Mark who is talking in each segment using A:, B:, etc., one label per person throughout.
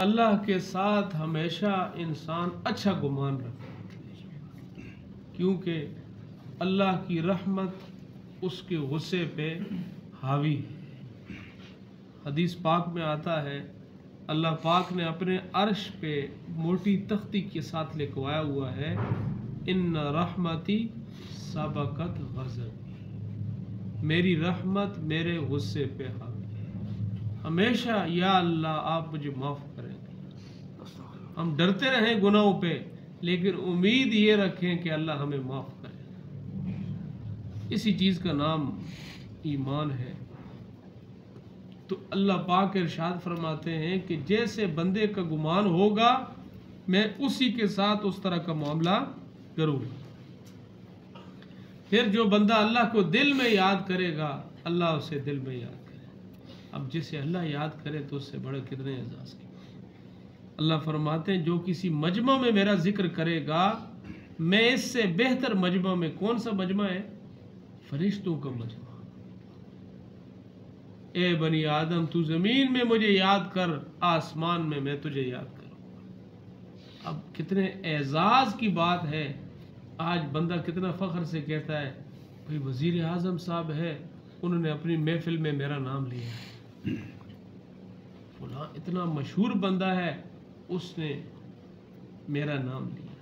A: अल्लाह के साथ हमेशा इंसान अच्छा गुमान रखे, क्योंकि अल्लाह की रहमत उसके गुस्से पे हावी है। हदीस पाक में आता है, अल्लाह पाक ने अपने अर्श पे मोटी तख्ती के साथ लिखवाया हुआ है, इन्ना रहमती सबकत गज़ब, मेरी रहमत मेरे गुस्से पे हावी। हमेशा या अल्लाह आप मुझे माफ़ करेंगे। हम डरते रहें गुनाहों पे, लेकिन उम्मीद ये रखें कि अल्लाह हमें माफ़ करे। इसी चीज़ का नाम ईमान है। तो अल्लाह पाक इरशाद फरमाते हैं कि जैसे बंदे का गुमान होगा मैं उसी के साथ उस तरह का मामला करूँगा। फिर जो बंदा अल्लाह को दिल में याद करेगा, अल्लाह उसे दिल में याद करे। अब जिसे अल्लाह याद करे तो उससे बड़े कितने एजाज़ की। अल्लाह फरमाते हैं जो किसी मजमा में मेरा जिक्र करेगा, मैं इससे बेहतर मजमा में, कौन सा मजमा है? फरिश्तों का मजमा। ए बनी आदम तू ज़मीन में मुझे याद कर, आसमान में मैं तुझे याद करूँगा। अब कितने एजाज़ की बात है। आज बंदा कितना फ़ख्र से कहता है, भाई वज़ीर आज़म साहब है, उन्होंने अपनी महफिल में मेरा नाम लिया है। फलां इतना मशहूर बंदा है, उसने मेरा नाम लिया।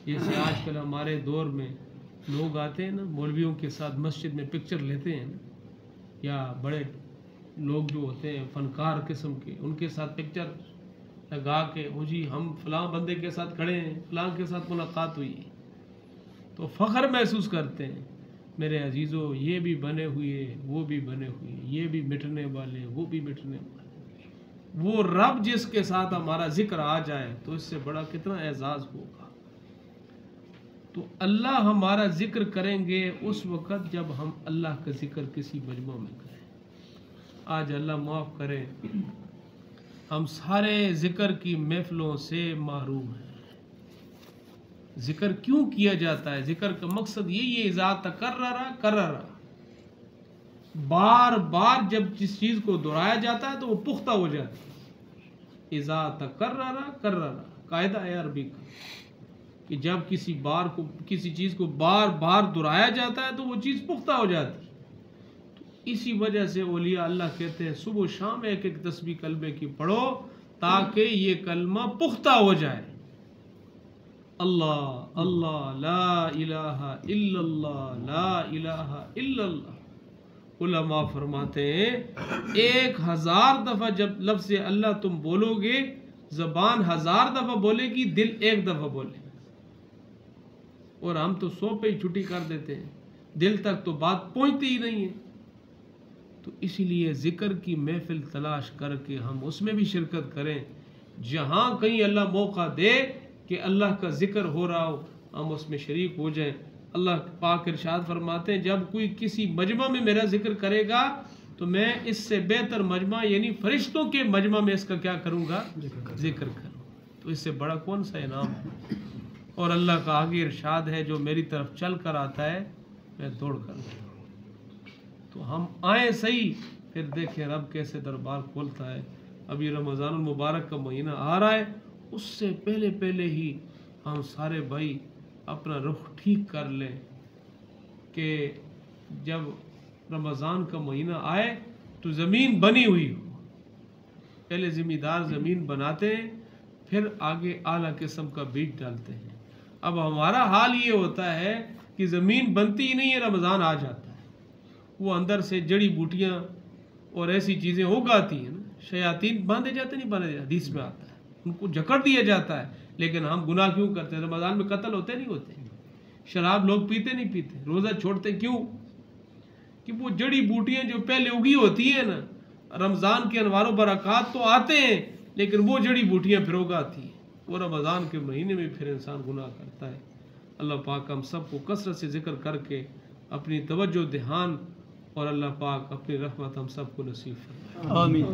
A: जैसे आजकल हमारे दौर में लोग आते हैं ना, मौलवियों के साथ मस्जिद में पिक्चर लेते हैं ना, या बड़े लोग जो होते हैं फनकार किस्म के, उनके साथ पिक्चर लगा के, हो जी हम फलां बंदे के साथ खड़े हैं, फलां के साथ मुलाकात हुई है, तो फ़ख्र महसूस करते हैं। मेरे अजीज़ों, ये भी बने हुए, वो भी बने हुए, ये भी मिटने वाले, वो भी मिटने वाले। वो रब जिसके साथ हमारा जिक्र आ जाए तो इससे बड़ा कितना एजाज़ होगा। तो अल्लाह हमारा जिक्र करेंगे उस वक़्त जब हम अल्लाह का जिक्र किसी मजमा में करें। आज अल्लाह माफ़ करे, हम सारे जिक्र की महफिलों से महरूम हैं। जिक्र क्यों किया जाता है? जिक्र का मकसद यही है, इज़ा तकर्ररा, बार बार जब जिस चीज़ को दोहराया जाता है तो वो पुख्ता हो जाती है। इज़ा तकर्ररा कायदा है अरबी का, कि जब किसी चीज़ को बार बार दोहराया जाता है तो वो चीज़ पुख्ता हो जाती है। तो इसी वजह से औलिया अल्लाह कहते हैं सुबह शाम एक एक तस्बीह कलमे की पढ़ो, ताकि ये कलमा पुख्ता हो जाए। अल्लाह अल्लाह ला इलाहा इल्लल्लाह ला इलाहा इल्लल्लाह। उलमा फरमाते हैं 1000 दफ़ा जब लफ्ज़ अल्लाह तुम बोलोगे, ज़बान 1000 दफ़ा बोलेगी, दिल 1 दफ़ा बोलेगा। और हम तो 100 पे ही छुट्टी कर देते हैं, दिल तक तो बात पहुँचती ही नहीं है। तो इसीलिए ज़िक्र की महफिल तलाश करके हम उसमें भी शिरकत करें। जहाँ कहीं अल्लाह मौका दे कि अल्लाह का जिक्र हो रहा हो, हम उसमें शरीक हो जाएं। अल्लाह पाक इरशाद फरमाते हैं, जब कोई किसी मजमा में मेरा जिक्र करेगा तो मैं इससे बेहतर मजमा, यानी फरिश्तों के मजमा में इसका क्या करूँगा? जिक्र करूँ। तो इससे बड़ा कौन सा इनाम है? और अल्लाह का आगे इरशाद है, जो मेरी तरफ चल कर आता है मैं दौड़ कर आता हूँ। तो हम आए सही, फिर देखें रब कैसे दरबार खोलता है। अभी रमज़ानुल मुबारक का महीना आ रहा है, उससे पहले पहले ही हम सारे भाई अपना रुख ठीक कर लें कि जब रमज़ान का महीना आए तो ज़मीन बनी हुई हो। पहले ज़मींदार ज़मीन बनाते हैं, फिर आगे आला किस्म का बीज डालते हैं। अब हमारा हाल ये होता है कि ज़मीन बनती ही नहीं है, रमज़ान आ जाता है, वो अंदर से जड़ी बूटियाँ और ऐसी चीज़ें उगाती हैं ना, शयातीन बांधे जाते नहीं, बांधे जाते, हदीस में आता है, उनको जकड़ दिया जाता है। लेकिन हम गुनाह क्यों करते हैं? रमज़ान में कत्ल होते नहीं होते, शराब लोग पीते नहीं पीते, रोज़ा छोड़ते क्यों? कि वो जड़ी बूटियाँ जो पहले उगी होती है ना, रमज़ान के अनवार बरक़ात तो आते हैं, लेकिन वो जड़ी बूटियाँ फिर उगाती हैं, वो रमज़ान के महीने में फिर इंसान गुनाह करता है। अल्लाह पाक हम सबको कसरत से जिक्र करके अपनी तवज्जो ध्यान, और अल्लाह पाक अपनी रहमत हम सबको नसीब फरमाए। आमीन।